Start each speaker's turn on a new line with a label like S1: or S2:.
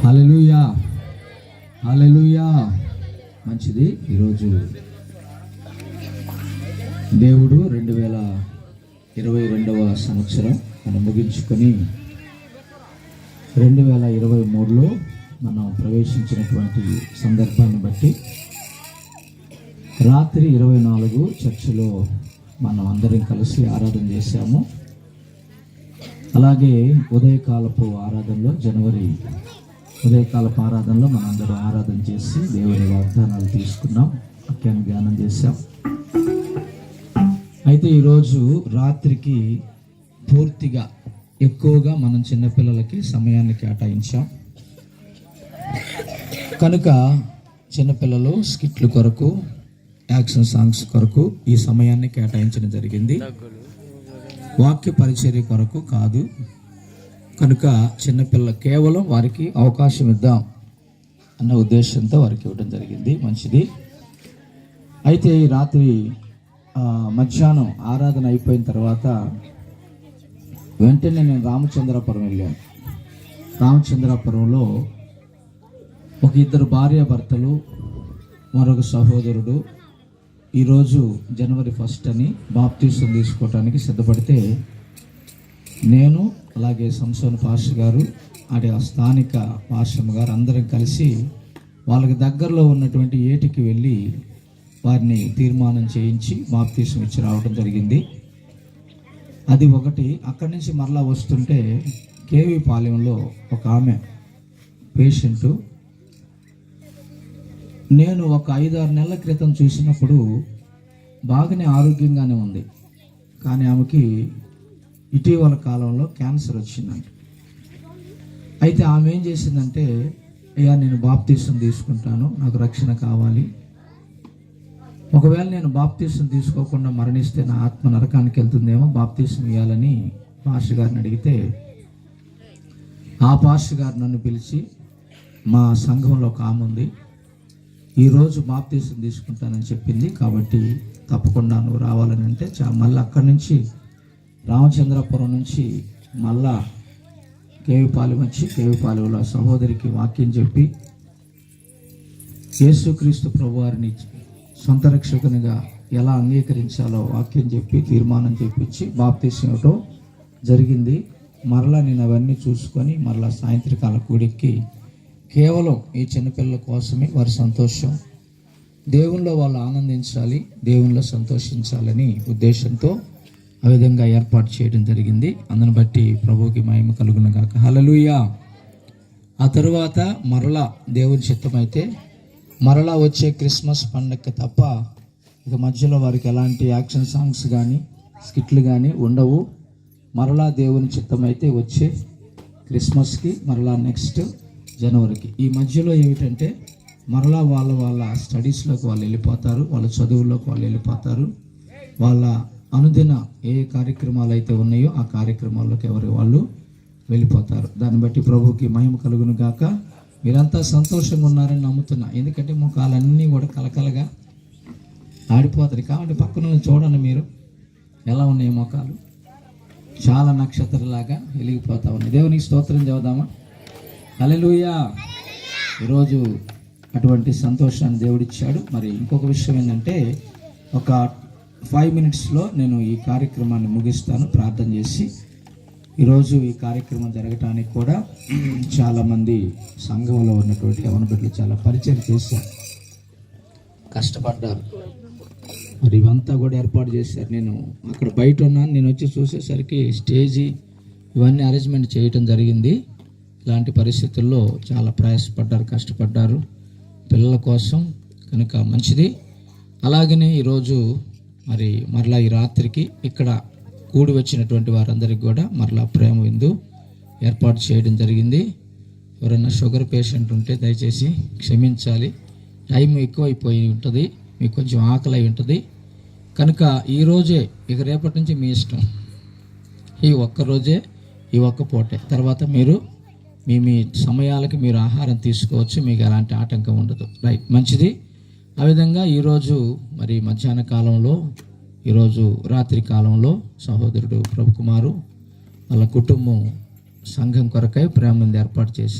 S1: హల్లెలూయా, హల్లెలూయా. మంచిది. ఈరోజు దేవుడు 2022వ సంవత్సరం మనం ముగించుకొని 2023లో మనం ప్రవేశించినటువంటి సందర్భాన్ని బట్టి రాత్రి 24 చర్చిలో మనం అందరం కలిసి ఆరాధన చేశాము. అలాగే ఉదయకాలపు ఆరాధనలో జనవరి ఉదయకాలపు ఆరాధనలో మనందరం ఆరాధన చేసి దేవుని వాగ్దానాలు తీసుకున్నాం, వాక్యాన్ని ధ్యానం చేశాం. అయితే ఈరోజు రాత్రికి పూర్తిగా ఎక్కువగా మనం చిన్నపిల్లలకి సమయాన్ని కేటాయించాం కనుక చిన్నపిల్లలు స్కిట్ల కొరకు, యాక్షన్ సాంగ్స్ కొరకు ఈ సమయాన్ని కేటాయించడం జరిగింది. వాక్య పరిచర్య కొరకు కాదు. కనుక చిన్నపిల్ల కేవలం వారికి అవకాశం ఇద్దాం అన్న ఉద్దేశంతో వారికి ఇవ్వడం జరిగింది. మంచిది. అయితే ఈ రాత్రి మధ్యాహ్నం ఆరాధన అయిపోయిన తర్వాత వెంటనే నేను రామచంద్రాపురం వెళ్ళాను. రామచంద్రాపురంలో ఒక ఇద్దరు భార్యాభర్తలు, మరొక సహోదరుడు ఈరోజు జనవరి 1 అని బాప్తీసం తీసుకోవటానికి సిద్ధపడితే నేను అలాగే సంసోన్ పాస్టర్ గారు, అదే స్థానిక పాస్టర్ గారు అందరం కలిసి వాళ్ళకి దగ్గరలో ఉన్నటువంటి ఏటికి వెళ్ళి వారిని తీర్మానం చేయించి బాప్తీసం ఇచ్చి రావడం జరిగింది. అది ఒకటి. అక్కడి నుంచి మరలా వస్తుంటే కేవీ పాలెంలో ఒక ఆమె పేషెంటు, నేను ఒక 5-6 నెలల క్రితం చూసినప్పుడు బాగానే ఆరోగ్యంగానే ఉంది, కానీ ఆమెకి ఇటీవల కాలంలో క్యాన్సర్ వచ్చిందంట. అయితే ఆమె ఏం చేసిందంటే, అయ్యా నేను బాప్తీసం తీసుకుంటాను, నాకు రక్షణ కావాలి, ఒకవేళ నేను బాప్తీసం తీసుకోకుండా మరణిస్తే నా ఆత్మ నరకానికి వెళ్తుందేమో, బాప్తీసం ఇవ్వాలని పాస్టర్ గారిని అడిగితే ఆ పాస్టర్ గారు నన్ను పిలిచి, మా సంఘంలో ఒక ఆమె ఉంది, ఈరోజు బాప్తీసం తీసుకుంటానని చెప్పింది, కాబట్టి తప్పకుండా నువ్వు రావాలని అంటే మళ్ళీ అక్కడి నుంచి రామచంద్రపురం నుంచి మళ్ళా కేవిపాలెం వచ్చి కేవిపాలెంలో సహోదరికి వాక్యం చెప్పి యేసుక్రీస్తు ప్రభువారిని సొంత రక్షకునిగా ఎలా అంగీకరించాలో వాక్యం చెప్పి తీర్మానం చెప్పించి బాప్తీసం ఇవ్వటం జరిగింది. మరలా నేను అవన్నీ చూసుకొని మరలా సాయంత్రకాల కూడికి కేవలం ఈ చిన్నపిల్లల కోసమే వారి సంతోషం, దేవునిలో వాళ్ళు ఆనందించాలి, దేవునిలో సంతోషించాలని ఉద్దేశంతో ఆ విధంగా ఏర్పాటు చేయడం జరిగింది. అందుని బట్టి ప్రభువుకి మహిమ కలుగును గాక. హల్లెలూయా. ఆ తరువాత మరలా దేవుని చిత్తమైతే మరలా వచ్చే క్రిస్మస్ పండగకి తప్ప ఇక మధ్యలో వారికి ఎలాంటి యాక్షన్ సాంగ్స్ కానీ స్కిట్లు కానీ ఉండవు. మరలా దేవుని చిత్తమైతే వచ్చే క్రిస్మస్కి, మరలా నెక్స్ట్ జనవరికి, ఈ మధ్యలో ఏమిటంటే మరలా వాళ్ళ స్టడీస్లోకి వాళ్ళు వెళ్ళిపోతారు, వాళ్ళ చదువుల్లోకి వాళ్ళు వెళ్ళిపోతారు, వాళ్ళ అనుదిన ఏ కార్యక్రమాలు అయితే ఉన్నాయో ఆ కార్యక్రమాల్లోకి ఎవరి వాళ్ళు వెళ్ళిపోతారు. దాన్ని బట్టి ప్రభువుకి మహిమ కలుగును గాక. మీరంతా సంతోషంగా ఉన్నారని నమ్ముతున్నా, ఎందుకంటే ముఖాలన్నీ కూడా కలకలగా ఆడిపోతారు. కాబట్టి పక్కన చూడండి మీరు ఎలా ఉన్నాయి ముఖాలు, చాలా నక్షత్రలాగా వెలిగిపోతా ఉన్నాయి. దేవునికి స్తోత్రం చెబుదామా? హల్లెలూయా. ఈరోజు అటువంటి సంతోషాన్ని దేవుడిచ్చాడు. మరి ఇంకొక విషయం ఏంటంటే, ఒక 5 నిమిషాల్లో నేను ఈ కార్యక్రమాన్ని ముగిస్తాను ప్రార్థన చేసి. ఈరోజు ఈ కార్యక్రమం జరగటానికి కూడా చాలామంది సంఘంలో ఉన్నటువంటి యవన బిడ్డలు చాలా పరిచయం చేశారు, కష్టపడ్డారు. మరి ఇవంతా కూడా ఏర్పాటు చేశారు. నేను అక్కడ బయట ఉన్నాను, నేను వచ్చి చూసేసరికి స్టేజీ ఇవన్నీ అరేంజ్మెంట్ చేయటం జరిగింది. ఇలాంటి పరిస్థితుల్లో చాలా ప్రయాసపడ్డారు, కష్టపడ్డారు పిల్లల కోసం, కనుక మంచిది. అలాగనే ఈరోజు మరలా ఈ రాత్రికి ఇక్కడ కూడి వచ్చినటువంటి వారందరికీ కూడా మరలా ప్రేమ విందు ఏర్పాటు చేయడం జరిగింది. ఎవరైనా షుగర్ పేషెంట్ ఉంటే దయచేసి క్షమించాలి, టైం ఎక్కువైపోయి ఉంటుంది, మీకు కొంచెం ఆకలి అయి ఉంటుంది కనుక ఈరోజే, ఇక రేపటి నుంచి మీ ఇష్టం, ఈ ఒక్కరోజే, ఈ ఒక్క పూటే, తర్వాత మీరు మీ సమయాలకి మీరు ఆహారం తీసుకోవచ్చు, మీకు ఎలాంటి ఆటంకం ఉండదు. రైట్, మంచిది. ఆ విధంగా ఈరోజు మధ్యాహ్న కాలంలో, ఈరోజు రాత్రి కాలంలో సహోదరుడు ప్రభుకుమారు వాళ్ళ కుటుంబం సంఘం కొరకై ప్రేమను ఏర్పాటు చేసి